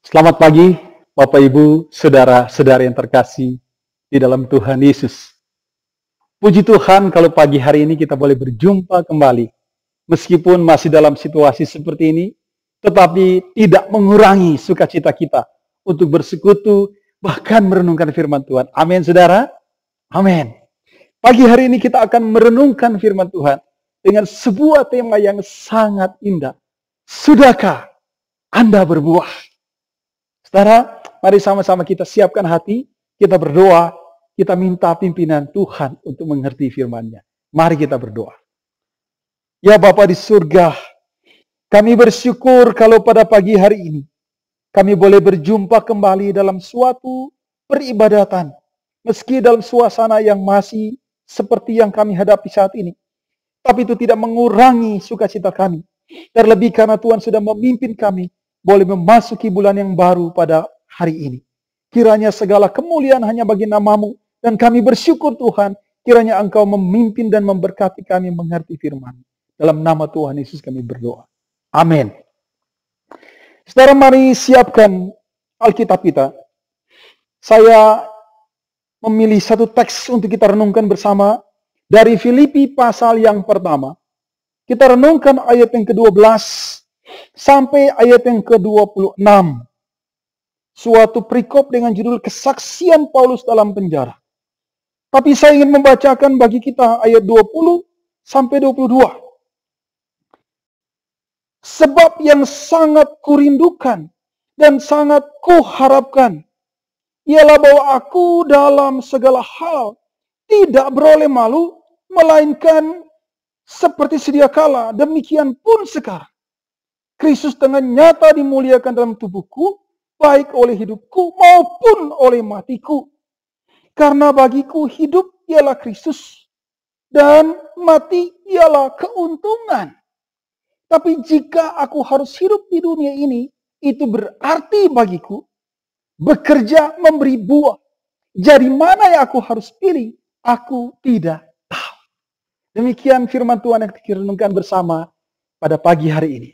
Selamat pagi, Bapak Ibu, saudara-saudara yang terkasih di dalam Tuhan Yesus. Puji Tuhan kalau pagi hari ini kita boleh berjumpa kembali. Meskipun masih dalam situasi seperti ini, tetapi tidak mengurangi sukacita kita untuk bersekutu, bahkan merenungkan firman Tuhan. Amin, saudara? Amin. Pagi hari ini kita akan merenungkan firman Tuhan dengan sebuah tema yang sangat indah. Sudahkah Anda berbuah? Saudara, mari sama-sama kita siapkan hati, kita berdoa, kita minta pimpinan Tuhan untuk mengerti firman-Nya. Mari kita berdoa. Ya Bapa di surga, kami bersyukur kalau pada pagi hari ini, kami boleh berjumpa kembali dalam suatu peribadatan, meski dalam suasana yang masih seperti yang kami hadapi saat ini. Tapi itu tidak mengurangi sukacita kami. Terlebih karena Tuhan sudah memimpin kami boleh memasuki bulan yang baru pada hari ini. Kiranya segala kemuliaan hanya bagi nama-Mu. Dan kami bersyukur Tuhan, kiranya Engkau memimpin dan memberkati kami mengerti firman. Dalam nama Tuhan Yesus kami berdoa. Amin. Saudara, mari siapkan Alkitab kita. Saya memilih satu teks untuk kita renungkan bersama. Dari Filipi pasal yang pertama. Kita renungkan ayat yang ke-12 sampai ayat yang ke-26. Suatu perikop dengan judul kesaksian Paulus dalam penjara. Tapi saya ingin membacakan bagi kita ayat 20 sampai 22. Sebab yang sangat kurindukan dan sangat kuharapkan ialah bahwa aku dalam segala hal tidak beroleh malu, melainkan seperti sedia kala, demikian pun sekarang. Kristus dengan nyata dimuliakan dalam tubuhku, baik oleh hidupku maupun oleh matiku. Karena bagiku hidup ialah Kristus, dan mati ialah keuntungan. Tapi jika aku harus hidup di dunia ini, itu berarti bagiku bekerja memberi buah. Jadi mana yang aku harus pilih? Aku tidak tahu. Demikian firman Tuhan yang kita renungkan bersama pada pagi hari ini.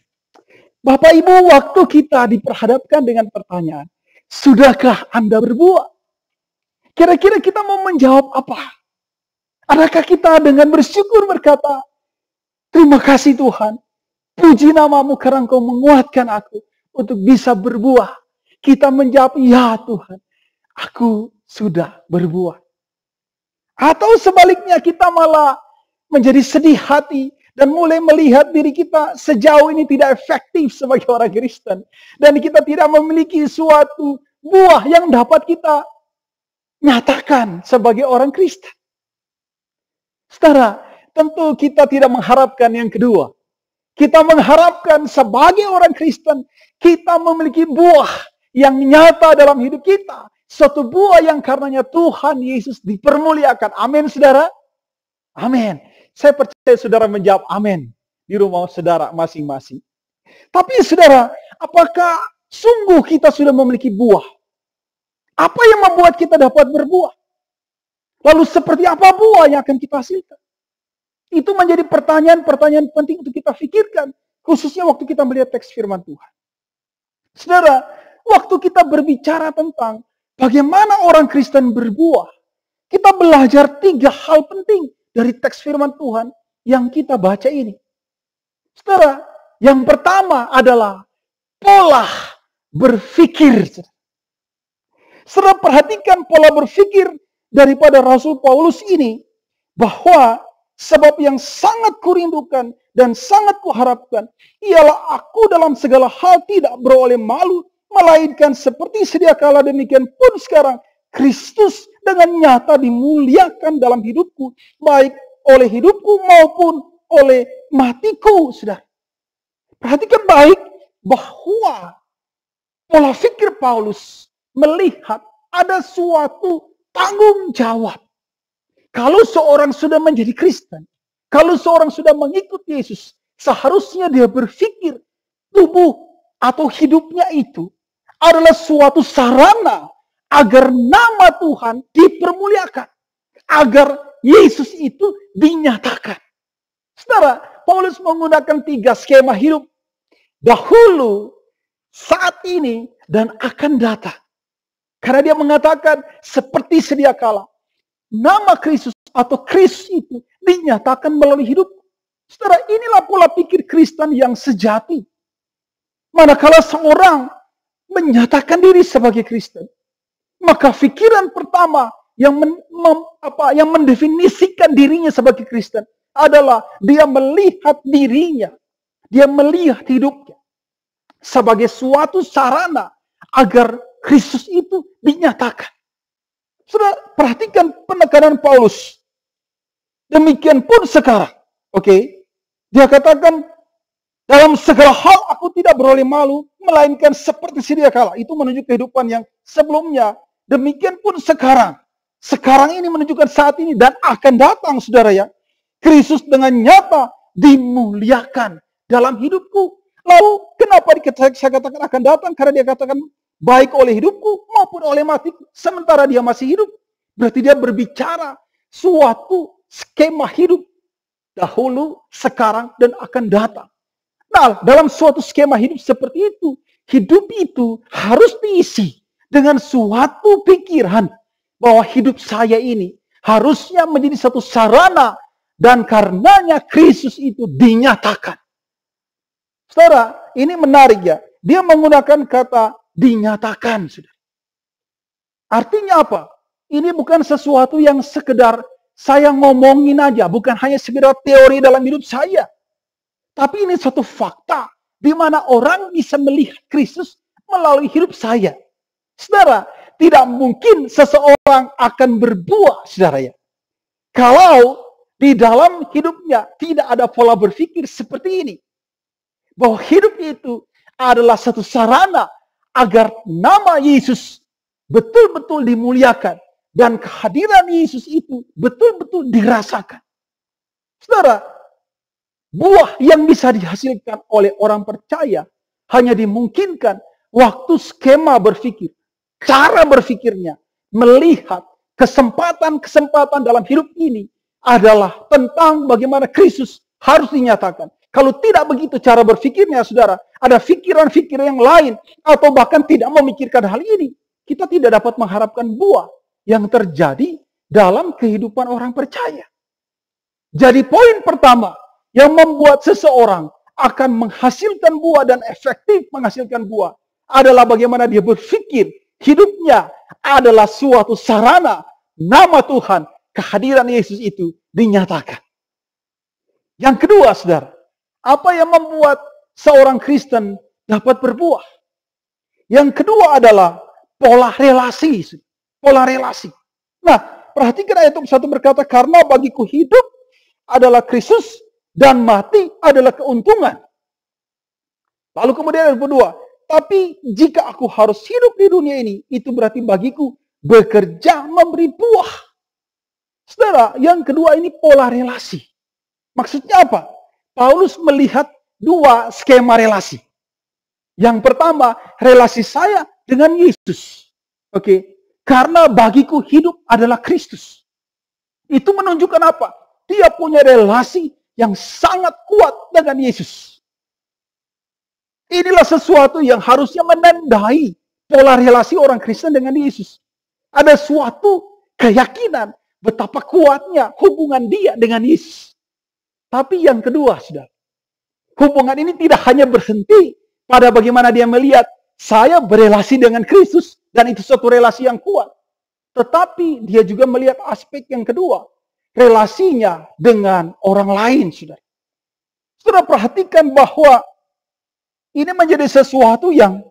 Bapak Ibu, waktu kita diperhadapkan dengan pertanyaan, sudahkah Anda berbuah? Kira-kira kita mau menjawab apa? Adakah kita dengan bersyukur berkata, terima kasih Tuhan, puji nama-Mu karena Engkau menguatkan aku untuk bisa berbuah. Kita menjawab, ya Tuhan, aku sudah berbuah. Atau sebaliknya kita malah menjadi sedih hati dan mulai melihat diri kita sejauh ini tidak efektif sebagai orang Kristen. Dan kita tidak memiliki suatu buah yang dapat kita nyatakan sebagai orang Kristen. Saudara, tentu kita tidak mengharapkan yang kedua. Kita mengharapkan sebagai orang Kristen, kita memiliki buah yang nyata dalam hidup kita. Suatu buah yang karenanya Tuhan Yesus dipermuliakan. Amin, saudara? Amin. Saya percaya saudara menjawab amin di rumah saudara masing-masing. Tapi saudara, apakah sungguh kita sudah memiliki buah? Apa yang membuat kita dapat berbuah? Lalu seperti apa buah yang akan kita hasilkan? Itu menjadi pertanyaan-pertanyaan penting untuk kita pikirkan. Khususnya waktu kita melihat teks firman Tuhan. Saudara, waktu kita berbicara tentang bagaimana orang Kristen berbuah, kita belajar 3 hal penting dari teks firman Tuhan yang kita baca ini. Saudara, yang pertama adalah pola berpikir. Saudara, perhatikan pola berpikir daripada Rasul Paulus ini, bahwa sebab yang sangat kurindukan dan sangat kuharapkan ialah aku dalam segala hal tidak beroleh malu, melainkan seperti sedia kala demikian pun sekarang Kristus dengan nyata dimuliakan dalam hidupku, baik oleh hidupku maupun oleh matiku. Saudara, perhatikan baik bahwa pola pikir Paulus melihat ada suatu tanggung jawab. Kalau seorang sudah menjadi Kristen, kalau seorang sudah mengikuti Yesus, seharusnya dia berpikir tubuh atau hidupnya itu adalah suatu sarana agar nama Tuhan dipermuliakan, agar Yesus itu dinyatakan. Saudara, Paulus menggunakan 3 skema hidup. Dahulu, saat saat ini dan akan datang. Karena dia mengatakan seperti sedia kala, nama Kristus atau Kristus itu dinyatakan melalui hidup. Saudara, inilah pola pikir Kristen yang sejati. Manakala seorang menyatakan diri sebagai Kristen, maka pikiran pertama yang mendefinisikan dirinya sebagai Kristen adalah dia melihat dirinya, dia melihat hidupnya sebagai suatu sarana agar Kristus itu dinyatakan. Sudah perhatikan penekanan Paulus. Demikian pun sekarang. Oke. Dia katakan, dalam segala hal aku tidak beroleh malu, melainkan seperti sedia kala. Itu menunjuk kehidupan yang sebelumnya. Demikian pun sekarang. Sekarang ini menunjukkan saat ini dan akan datang, saudara ya. Kristus dengan nyata dimuliakan dalam hidupku. Lalu kenapa saya katakan akan datang? Karena dia katakan baik oleh hidupku maupun oleh matiku. Sementara dia masih hidup. Berarti dia berbicara suatu skema hidup. Dahulu, sekarang, dan akan datang. Nah, dalam suatu skema hidup seperti itu, hidup itu harus diisi dengan suatu pikiran bahwa hidup saya ini harusnya menjadi satu sarana dan karenanya Kristus itu dinyatakan. Saudara, ini menarik ya. Dia menggunakan kata dinyatakan. Saudara. Artinya apa? Ini bukan sesuatu yang sekedar saya ngomongin aja, bukan hanya sekedar teori dalam hidup saya. Tapi ini suatu fakta di mana orang bisa melihat Kristus melalui hidup saya. Saudara, tidak mungkin seseorang akan berbuah, saudara ya. Kalau di dalam hidupnya tidak ada pola berpikir seperti ini. Bahwa hidup itu adalah satu sarana agar nama Yesus betul-betul dimuliakan. Dan kehadiran Yesus itu betul-betul dirasakan. Saudara, buah yang bisa dihasilkan oleh orang percaya hanya dimungkinkan waktu skema berpikir, cara berpikirnya, melihat kesempatan-kesempatan dalam hidup ini adalah tentang bagaimana Kristus harus dinyatakan. Kalau tidak begitu cara berpikirnya, saudara, ada pikiran-pikiran yang lain atau bahkan tidak memikirkan hal ini, kita tidak dapat mengharapkan buah yang terjadi dalam kehidupan orang percaya. Jadi poin pertama yang membuat seseorang akan menghasilkan buah dan efektif menghasilkan buah adalah bagaimana dia berpikir hidupnya adalah suatu sarana nama Tuhan, kehadiran Yesus itu dinyatakan. Yang kedua, saudara, apa yang membuat seorang Kristen dapat berbuah? Yang kedua adalah pola relasi. Pola relasi. Nah, perhatikan ayat 1 berkata, karena bagiku hidup adalah Kristus dan mati adalah keuntungan. Lalu kemudian ayat 2, tapi jika aku harus hidup di dunia ini, itu berarti bagiku bekerja memberi buah. Saudara, yang kedua ini pola relasi. Maksudnya apa? Paulus melihat dua skema relasi. Yang pertama, relasi saya dengan Yesus. Oke. Karena bagiku hidup adalah Kristus. Itu menunjukkan apa? Dia punya relasi yang sangat kuat dengan Yesus. Inilah sesuatu yang harusnya menandai pola relasi orang Kristen dengan Yesus. Ada suatu keyakinan betapa kuatnya hubungan dia dengan Yesus. Tapi yang kedua, saudara, hubungan ini tidak hanya berhenti pada bagaimana dia melihat saya berelasi dengan Kristus dan itu suatu relasi yang kuat. Tetapi dia juga melihat aspek yang kedua, relasinya dengan orang lain, saudara. Saudara perhatikan bahwa ini menjadi sesuatu yang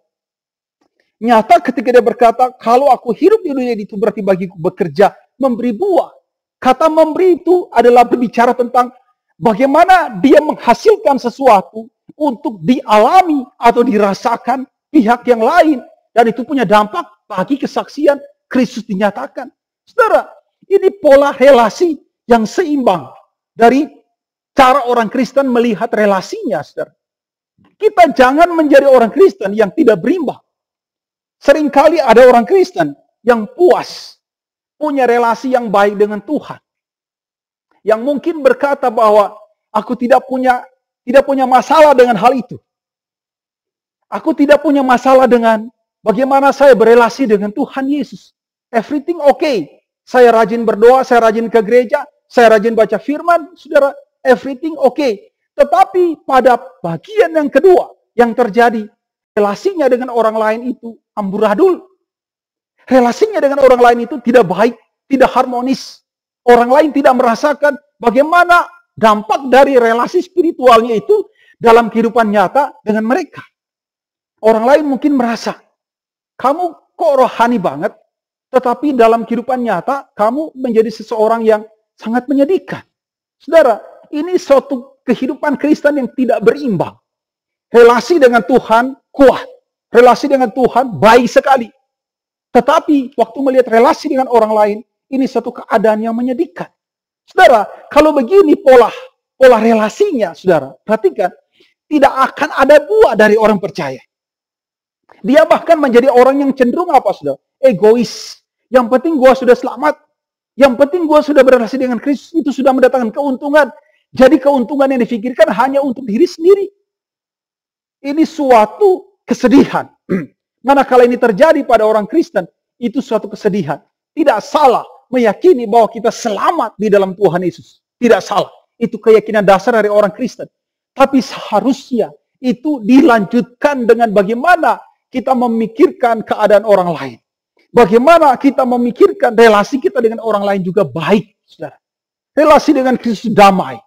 nyata ketika dia berkata, kalau aku hidup di dunia itu berarti bagiku bekerja, memberi buah. Kata memberi itu adalah berbicara tentang bagaimana dia menghasilkan sesuatu untuk dialami atau dirasakan pihak yang lain. Dan itu punya dampak bagi kesaksian Kristus dinyatakan. Saudara, ini pola relasi yang seimbang dari cara orang Kristen melihat relasinya, saudara. Kita jangan menjadi orang Kristen yang tidak berimbang. Seringkali ada orang Kristen yang puas, punya relasi yang baik dengan Tuhan. Yang mungkin berkata bahwa aku tidak punya masalah dengan hal itu. Aku tidak punya masalah dengan bagaimana saya berelasi dengan Tuhan Yesus. Everything okay. Saya rajin berdoa, saya rajin ke gereja, saya rajin baca firman, saudara, everything okay. Tetapi pada bagian yang kedua yang terjadi, relasinya dengan orang lain itu amburadul. Relasinya dengan orang lain itu tidak baik, tidak harmonis. Orang lain tidak merasakan bagaimana dampak dari relasi spiritualnya itu dalam kehidupan nyata dengan mereka. Orang lain mungkin merasa, kamu kok rohani banget, tetapi dalam kehidupan nyata, kamu menjadi seseorang yang sangat menyedihkan. Saudara, ini suatu kehidupan Kristen yang tidak berimbang. Relasi dengan Tuhan kuat. Relasi dengan Tuhan baik sekali. Tetapi, waktu melihat relasi dengan orang lain, ini suatu keadaan yang menyedihkan. Saudara, kalau begini pola relasinya, saudara, perhatikan, tidak akan ada buah dari orang percaya. Dia bahkan menjadi orang yang cenderung apa, saudara? Egois. Yang penting gua sudah selamat. Yang penting gua sudah berrelasi dengan Kristus. Itu sudah mendatangkan keuntungan. Jadi keuntungan yang difikirkan hanya untuk diri sendiri. Ini suatu kesedihan. Manakala ini terjadi pada orang Kristen, itu suatu kesedihan. Tidak salah meyakini bahwa kita selamat di dalam Tuhan Yesus. Tidak salah. Itu keyakinan dasar dari orang Kristen. Tapi seharusnya itu dilanjutkan dengan bagaimana kita memikirkan keadaan orang lain. Bagaimana kita memikirkan relasi kita dengan orang lain juga baik, saudara. Relasi dengan Kristus damai.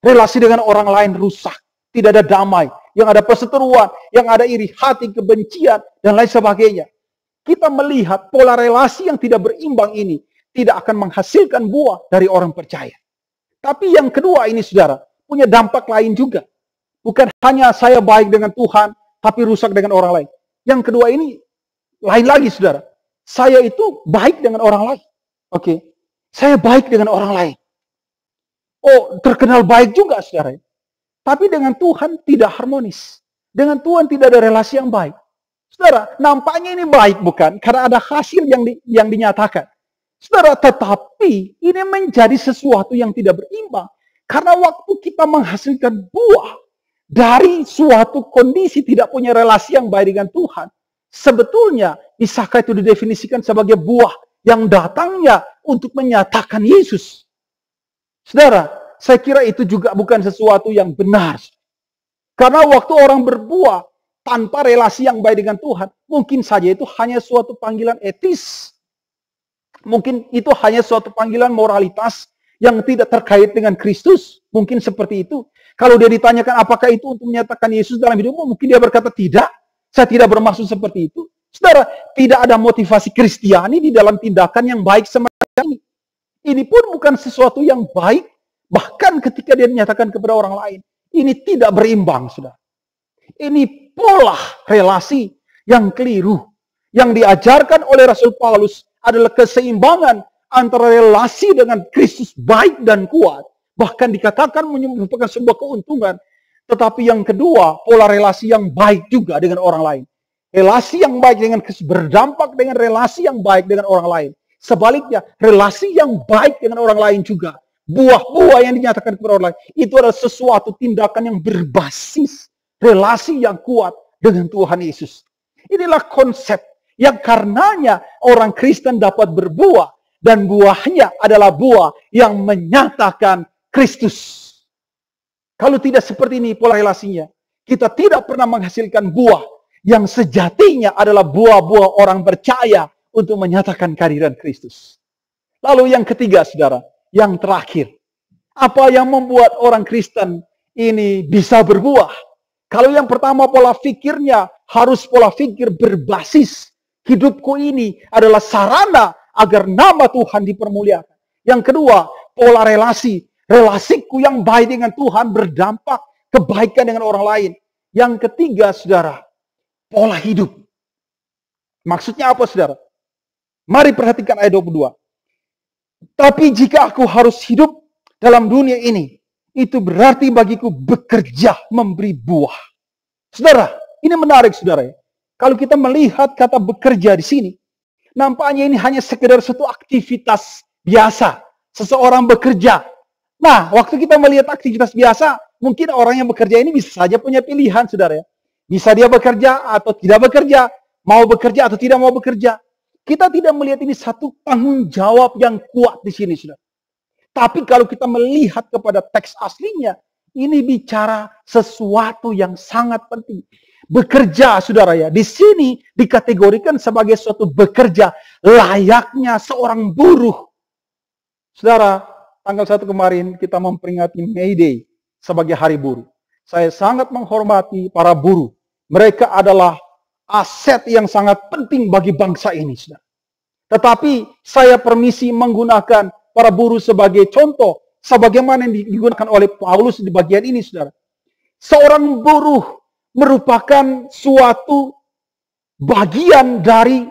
Relasi dengan orang lain rusak. Tidak ada damai. Yang ada perseteruan, yang ada iri hati, kebencian, dan lain sebagainya. Kita melihat pola relasi yang tidak berimbang ini tidak akan menghasilkan buah dari orang percaya. Tapi yang kedua ini, saudara, punya dampak lain juga. Bukan hanya saya baik dengan Tuhan, tapi rusak dengan orang lain. Yang kedua ini lain lagi, saudara. Saya itu baik dengan orang lain. Oke. Saya baik dengan orang lain. Oh, terkenal baik juga, saudara. Tapi dengan Tuhan tidak harmonis. Dengan Tuhan tidak ada relasi yang baik. Saudara, nampaknya ini baik bukan? Karena ada hasil yang dinyatakan. Saudara, tetapi ini menjadi sesuatu yang tidak berimbang. Karena waktu kita menghasilkan buah dari suatu kondisi tidak punya relasi yang baik dengan Tuhan, sebetulnya bisakah itu didefinisikan sebagai buah yang datangnya untuk menyatakan Yesus? Saudara, saya kira itu juga bukan sesuatu yang benar. Karena waktu orang berbuah tanpa relasi yang baik dengan Tuhan, mungkin saja itu hanya suatu panggilan etis. Mungkin itu hanya suatu panggilan moralitas yang tidak terkait dengan Kristus. Mungkin seperti itu. Kalau dia ditanyakan apakah itu untuk menyatakan Yesus dalam hidupmu, mungkin dia berkata tidak. Saya tidak bermaksud seperti itu. Saudara, tidak ada motivasi Kristiani di dalam tindakan yang baik semacam ini. Ini pun bukan sesuatu yang baik. Bahkan ketika dia menyatakan kepada orang lain. Ini tidak berimbang, saudara. Ini pola relasi yang keliru. Yang diajarkan oleh Rasul Paulus adalah keseimbangan antara relasi dengan Kristus baik dan kuat. Bahkan dikatakan merupakan sebuah keuntungan. Tetapi yang kedua, pola relasi yang baik juga dengan orang lain. Relasi yang baik dengan Kristus berdampak dengan relasi yang baik dengan orang lain. Sebaliknya, relasi yang baik dengan orang lain juga. Buah-buah yang dinyatakan kepada orang lain. Itu adalah sesuatu tindakan yang berbasis relasi yang kuat dengan Tuhan Yesus. Inilah konsep yang karenanya orang Kristen dapat berbuah. Dan buahnya adalah buah yang menyatakan Kristus. Kalau tidak seperti ini pola relasinya, kita tidak pernah menghasilkan buah yang sejatinya adalah buah-buah orang percaya untuk menyatakan kehadiran Kristus. Lalu yang ketiga, saudara, yang terakhir. Apa yang membuat orang Kristen ini bisa berbuah? Kalau yang pertama pola pikirnya harus pola pikir berbasis hidupku ini adalah sarana agar nama Tuhan dipermuliakan. Yang kedua, pola relasi. Relasiku yang baik dengan Tuhan berdampak kebaikan dengan orang lain. Yang ketiga, saudara, pola hidup. Maksudnya apa, saudara? Mari perhatikan ayat 22. Tapi jika aku harus hidup dalam dunia ini, itu berarti bagiku bekerja memberi buah. Saudara, ini menarik, saudara. Kalau kita melihat kata bekerja di sini, nampaknya ini hanya sekedar satu aktivitas biasa. Seseorang bekerja. Nah, waktu kita melihat aktivitas biasa, mungkin orang yang bekerja ini bisa saja punya pilihan, saudara. Bisa dia bekerja atau tidak bekerja, mau bekerja atau tidak mau bekerja. Kita tidak melihat ini satu tanggung jawab yang kuat di sini, saudara. Tapi kalau kita melihat kepada teks aslinya, ini bicara sesuatu yang sangat penting. Bekerja, saudara ya, di sini dikategorikan sebagai suatu bekerja layaknya seorang buruh. Saudara, tanggal 1 kemarin kita memperingati May Day sebagai hari buruh. Saya sangat menghormati para buruh. Mereka adalah aset yang sangat penting bagi bangsa ini, saudara. Tetapi saya permisi menggunakan para buruh sebagai contoh, sebagaimana yang digunakan oleh Paulus di bagian ini, saudara. Seorang buruh merupakan suatu bagian dari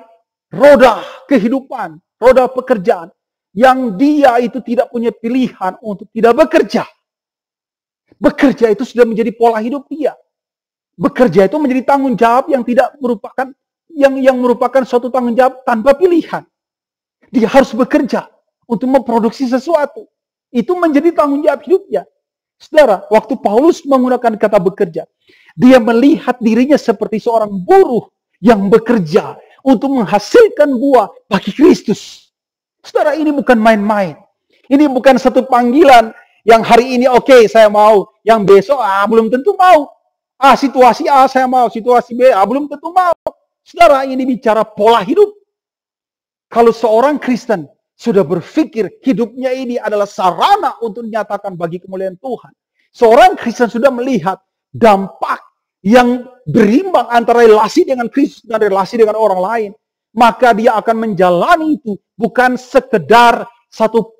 roda kehidupan, roda pekerjaan, yang dia itu tidak punya pilihan untuk tidak bekerja. Bekerja itu sudah menjadi pola hidup dia. Bekerja itu menjadi tanggung jawab yang tidak merupakan yang merupakan suatu tanggung jawab tanpa pilihan. Dia harus bekerja untuk memproduksi sesuatu. Itu menjadi tanggung jawab hidupnya. Saudara, waktu Paulus menggunakan kata bekerja, dia melihat dirinya seperti seorang buruh yang bekerja untuk menghasilkan buah bagi Kristus. Saudara, ini bukan main-main. Ini bukan satu panggilan yang hari ini oke, saya mau, yang besok belum tentu mau. Situasi A saya mau, situasi B belum tentu mau. Saudara, ini bicara pola hidup. Kalau seorang Kristen sudah berpikir hidupnya ini adalah sarana untuk dinyatakan bagi kemuliaan Tuhan. Seorang Kristen sudah melihat dampak yang berimbang antara relasi dengan Kristus dan relasi dengan orang lain. Maka dia akan menjalani itu bukan sekedar satu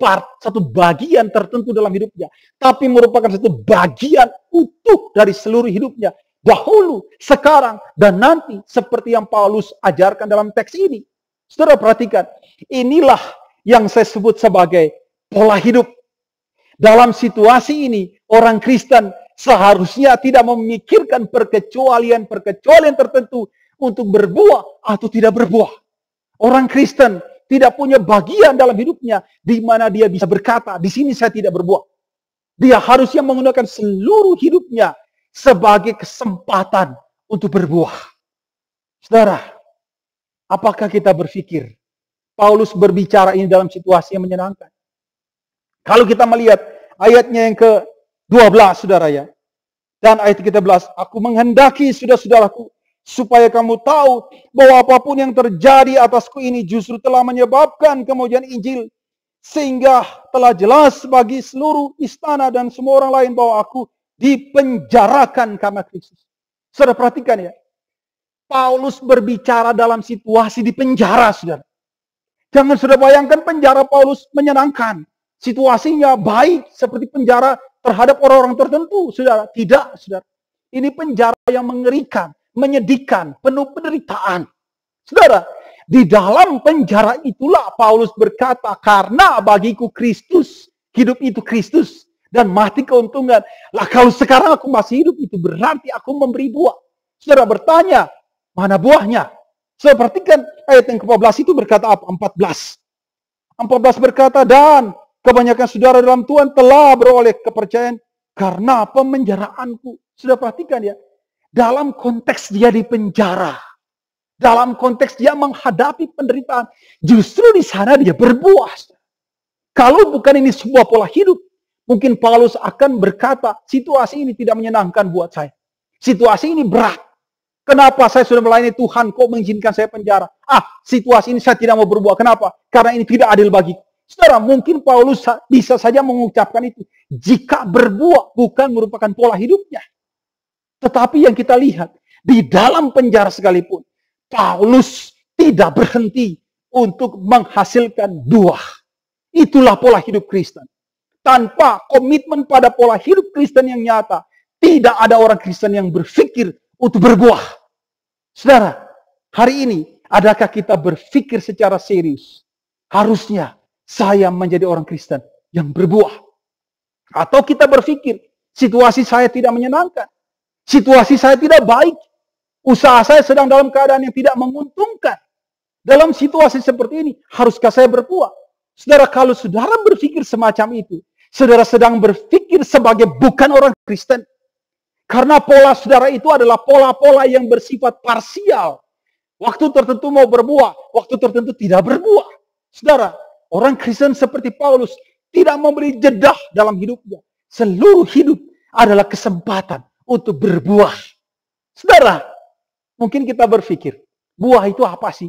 bagian tertentu dalam hidupnya, tapi merupakan satu bagian utuh dari seluruh hidupnya. Dahulu, sekarang, dan nanti, seperti yang Paulus ajarkan dalam teks ini. Saudara perhatikan, inilah yang saya sebut sebagai pola hidup. Dalam situasi ini, orang Kristen seharusnya tidak memikirkan perkecualian tertentu untuk berbuah atau tidak berbuah. Orang Kristen tidak punya bagian dalam hidupnya di mana dia bisa berkata, di sini saya tidak berbuah. Dia harusnya menggunakan seluruh hidupnya sebagai kesempatan untuk berbuah. Saudara, apakah kita berpikir Paulus berbicara ini dalam situasi yang menyenangkan? Kalau kita melihat ayatnya yang ke-12, saudara ya. Dan ayat ke-13, aku menghendaki saudara-saudaraku supaya kamu tahu bahwa apapun yang terjadi atasku ini justru telah menyebabkan kemuliaan Injil. Sehingga telah jelas bagi seluruh istana dan semua orang lain bahwa aku dipenjarakan karena Kristus. Saudara perhatikan ya. Paulus berbicara dalam situasi di penjara, saudara. Jangan saudara bayangkan penjara Paulus menyenangkan. Situasinya baik seperti penjara terhadap orang-orang tertentu, saudara. Tidak, saudara. Ini penjara yang mengerikan, menyedihkan, penuh penderitaan. Saudara, di dalam penjara itulah Paulus berkata, karena bagiku Kristus, hidup itu Kristus, dan mati keuntungan. Lah kalau sekarang aku masih hidup, itu berarti aku memberi buah. Saudara bertanya, mana buahnya? Saudara perhatikan ayat yang ke-14 itu berkata apa? 14 berkata, dan kebanyakan saudara dalam Tuhan telah beroleh kepercayaan karena pemenjaraanku. Sudah perhatikan ya, dalam konteks dia di penjara, dalam konteks dia menghadapi penderitaan, justru di sana dia berbuah. Kalau bukan ini sebuah pola hidup, mungkin Paulus akan berkata, situasi ini tidak menyenangkan buat saya. Situasi ini berat. Kenapa saya sudah melayani Tuhan, kok mengizinkan saya penjara? Situasi ini saya tidak mau berbuah. Kenapa? Karena ini tidak adil bagiku. Saudara, mungkin Paulus bisa saja mengucapkan itu jika berbuah bukan merupakan pola hidupnya. Tetapi yang kita lihat, di dalam penjara sekalipun, Paulus tidak berhenti untuk menghasilkan buah. Itulah pola hidup Kristen. Tanpa komitmen pada pola hidup Kristen yang nyata, tidak ada orang Kristen yang berpikir untuk berbuah. Saudara, hari ini, adakah kita berpikir secara serius? Harusnya saya menjadi orang Kristen yang berbuah. Atau kita berpikir, situasi saya tidak menyenangkan. Situasi saya tidak baik. Usaha saya sedang dalam keadaan yang tidak menguntungkan. Dalam situasi seperti ini, haruskah saya berbuah? Saudara, kalau saudara berpikir semacam itu, saudara sedang berpikir sebagai bukan orang Kristen. Karena pola saudara itu adalah pola-pola yang bersifat parsial. Waktu tertentu mau berbuah, waktu tertentu tidak berbuah. Saudara, orang Kristen seperti Paulus tidak memberi jeda dalam hidupnya. Seluruh hidup adalah kesempatan untuk berbuah. Saudara, mungkin kita berpikir, buah itu apa sih?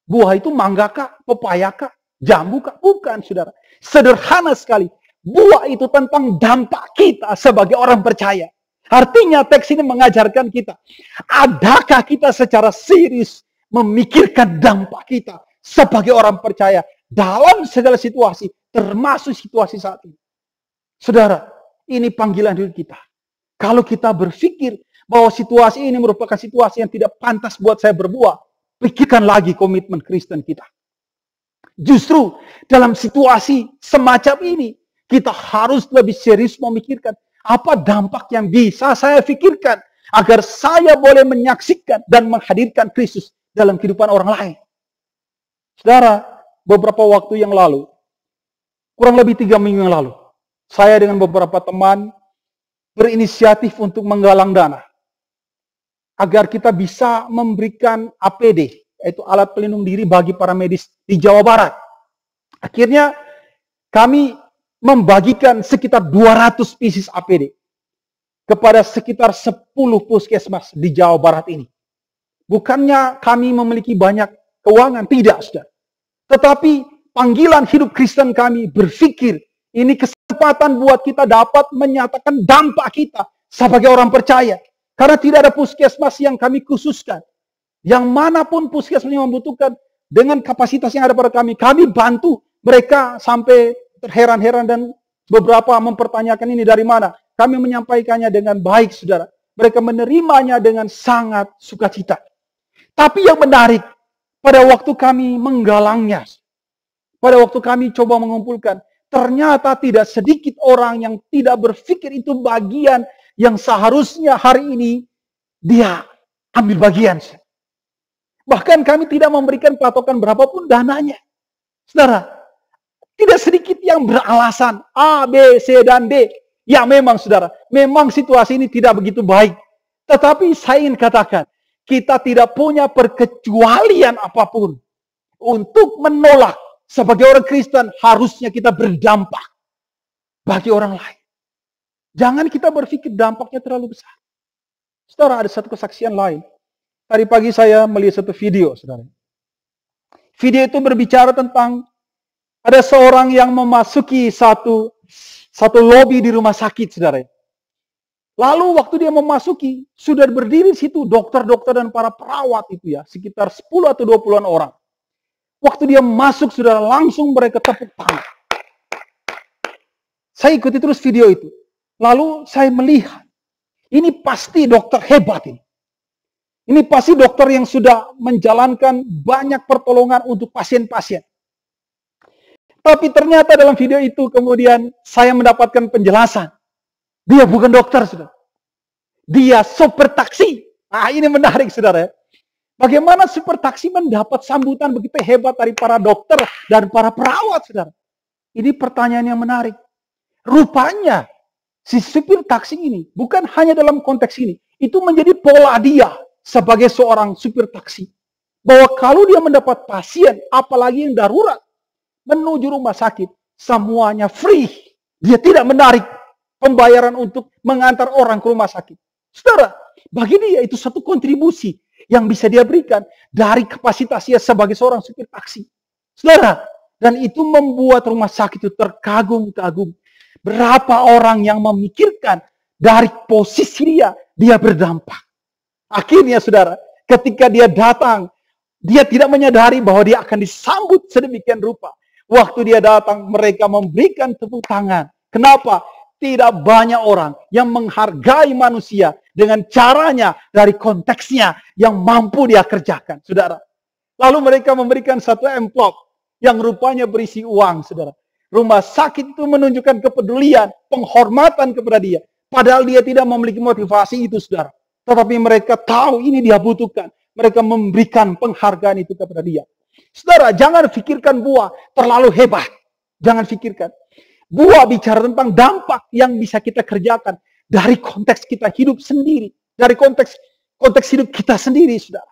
Buah itu mangga kah? Pepaya kah? Jambu kah? Bukan, saudara. Sederhana sekali. Buah itu tentang dampak kita sebagai orang percaya. Artinya teks ini mengajarkan kita, adakah kita secara serius memikirkan dampak kita sebagai orang percaya dalam segala situasi, termasuk situasi saat ini. Saudara, ini panggilan hidup kita. Kalau kita berpikir bahwa situasi ini merupakan situasi yang tidak pantas buat saya berbuah, pikirkan lagi komitmen Kristen kita. Justru dalam situasi semacam ini, kita harus lebih serius memikirkan apa dampak yang bisa saya pikirkan agar saya boleh menyaksikan dan menghadirkan Kristus dalam kehidupan orang lain. Saudara, beberapa waktu yang lalu, kurang lebih 3 minggu yang lalu, saya dengan beberapa teman berinisiatif untuk menggalang dana agar kita bisa memberikan APD, yaitu alat pelindung diri bagi para medis di Jawa Barat. Akhirnya kami membagikan sekitar 200 pieces APD kepada sekitar 10 puskesmas di Jawa Barat ini. Bukannya kami memiliki banyak keuangan, tidak, saudara. Tetapi panggilan hidup Kristen kami berpikir, ini kesempatan buat kita dapat menyatakan dampak kita sebagai orang percaya. Karena tidak ada puskesmas yang kami khususkan. Yang manapun puskesmas yang membutuhkan, dengan kapasitas yang ada pada kami bantu mereka sampai terheran-heran dan beberapa mempertanyakan ini dari mana. Kami menyampaikannya dengan baik, saudara. Mereka menerimanya dengan sangat sukacita. Tapi yang menarik, pada waktu kami menggalangnya, pada waktu kami coba mengumpulkan, ternyata tidak sedikit orang yang tidak berpikir itu bagian yang seharusnya hari ini dia ambil bagian. Bahkan kami tidak memberikan patokan berapapun dananya. Saudara, tidak sedikit yang beralasan A, B, C, dan D. Ya memang, saudara, memang situasi ini tidak begitu baik. Tetapi saya ingin katakan, kita tidak punya perkecualian apapun untuk menolak. Sebagai orang Kristen, harusnya kita berdampak bagi orang lain. Jangan kita berpikir dampaknya terlalu besar. Saudara, ada satu kesaksian lain. Tadi pagi saya melihat satu video, saudara. Video itu berbicara tentang ada seorang yang memasuki satu lobi di rumah sakit, saudara. Lalu waktu dia memasuki, sudah berdiri di situ dokter-dokter dan para perawat itu ya, sekitar 10 atau 20-an orang. Waktu dia masuk, saudara, langsung mereka tepuk tangan. Saya ikuti terus video itu. Lalu saya melihat, ini pasti dokter hebat ini. Ini pasti dokter yang sudah menjalankan banyak pertolongan untuk pasien-pasien. Tapi ternyata dalam video itu kemudian saya mendapatkan penjelasan. Dia bukan dokter, saudara. Dia sopir taksi. Nah, ini menarik, saudara. Bagaimana supir taksi mendapat sambutan begitu hebat dari para dokter dan para perawat, saudara? Ini pertanyaan yang menarik. Rupanya, si supir taksi ini, bukan hanya dalam konteks ini, itu menjadi pola dia sebagai seorang supir taksi. Bahwa kalau dia mendapat pasien, apalagi yang darurat, menuju rumah sakit, semuanya free. Dia tidak menarik pembayaran untuk mengantar orang ke rumah sakit. Saudara, bagi dia itu satu kontribusi yang bisa dia berikan dari kapasitasnya sebagai seorang supir taksi. Saudara, dan itu membuat rumah sakit itu terkagum-kagum. Berapa orang yang memikirkan dari posisi dia berdampak. Akhirnya, saudara, ketika dia datang, dia tidak menyadari bahwa dia akan disambut sedemikian rupa. Waktu dia datang, mereka memberikan tepuk tangan. Kenapa? Tidak banyak orang yang menghargai manusia dengan caranya dari konteksnya yang mampu dia kerjakan, saudara. Lalu mereka memberikan satu amplop yang rupanya berisi uang, saudara. Rumah sakit itu menunjukkan kepedulian, penghormatan kepada dia. Padahal dia tidak memiliki motivasi itu, saudara. Tetapi mereka tahu ini dia butuhkan. Mereka memberikan penghargaan itu kepada dia. Saudara, jangan pikirkan buah terlalu hebat. Jangan pikirkan. Buah bicara tentang dampak yang bisa kita kerjakan dari konteks kita hidup sendiri. Dari konteks hidup kita sendiri, saudara.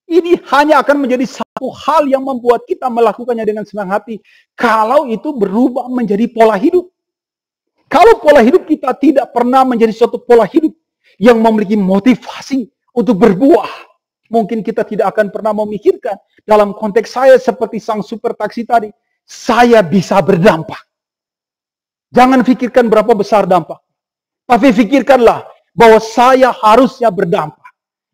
Ini hanya akan menjadi satu hal yang membuat kita melakukannya dengan senang hati kalau itu berubah menjadi pola hidup. Kalau pola hidup kita tidak pernah menjadi suatu pola hidup yang memiliki motivasi untuk berbuah, mungkin kita tidak akan pernah memikirkan dalam konteks saya seperti sang super taksi tadi, saya bisa berdampak. Jangan pikirkan berapa besar dampak, tapi pikirkanlah bahwa saya harusnya berdampak.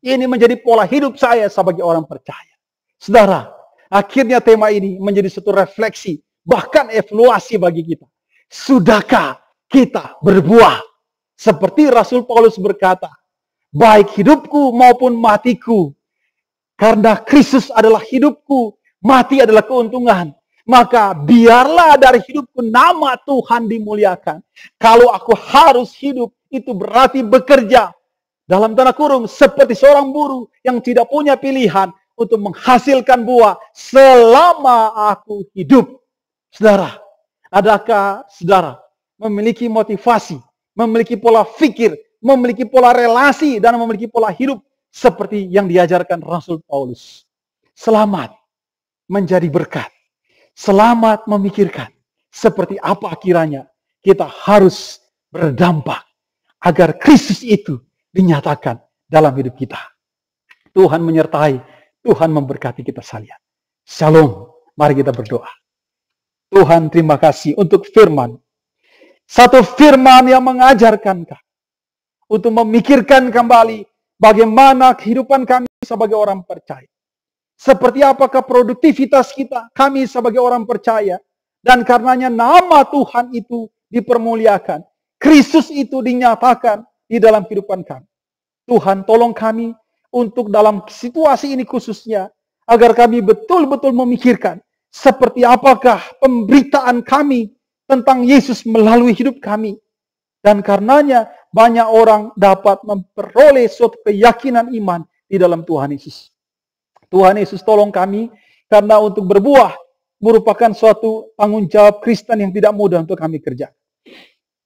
Ini menjadi pola hidup saya sebagai orang percaya. Saudara, akhirnya tema ini menjadi satu refleksi, bahkan evaluasi bagi kita. Sudahkah kita berbuah? Seperti Rasul Paulus berkata, baik hidupku maupun matiku, karena Kristus adalah hidupku, mati adalah keuntungan. Maka biarlah dari hidupku nama Tuhan dimuliakan. Kalau aku harus hidup, itu berarti bekerja. Dalam tanda kurung, seperti seorang buruh yang tidak punya pilihan untuk menghasilkan buah selama aku hidup. Saudara, adakah saudara memiliki motivasi, memiliki pola pikir, memiliki pola relasi, dan memiliki pola hidup seperti yang diajarkan Rasul Paulus? Selamat menjadi berkat. Selamat memikirkan seperti apa kiranya kita harus berdampak agar Kristus itu dinyatakan dalam hidup kita. Tuhan menyertai, Tuhan memberkati kita sekalian. Shalom. Mari kita berdoa. Tuhan, terima kasih untuk firman. Satu firman yang mengajarkan kami untuk memikirkan kembali bagaimana kehidupan kami sebagai orang percaya. Seperti apakah produktivitas kita, kami sebagai orang percaya. Dan karenanya nama Tuhan itu dipermuliakan. Kristus itu dinyatakan di dalam kehidupan kami. Tuhan, tolong kami untuk dalam situasi ini khususnya, agar kami betul-betul memikirkan seperti apakah pemberitaan kami tentang Yesus melalui hidup kami. Dan karenanya banyak orang dapat memperoleh suatu keyakinan iman di dalam Tuhan Yesus. Tuhan Yesus tolong kami, karena untuk berbuah merupakan suatu tanggung jawab Kristen yang tidak mudah untuk kami kerjakan.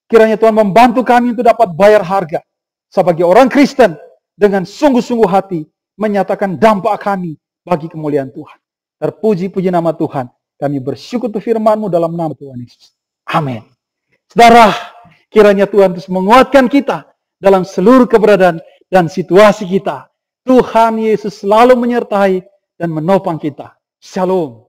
Kiranya Tuhan membantu kami untuk dapat bayar harga sebagai orang Kristen dengan sungguh-sungguh hati menyatakan dampak kami bagi kemuliaan Tuhan. Terpuji-puji nama Tuhan. Kami bersyukur untuk firman-Mu dalam nama Tuhan Yesus. Amin. Saudara, kiranya Tuhan terus menguatkan kita dalam seluruh keberadaan dan situasi kita. Tuhan Yesus selalu menyertai dan menopang kita. Shalom.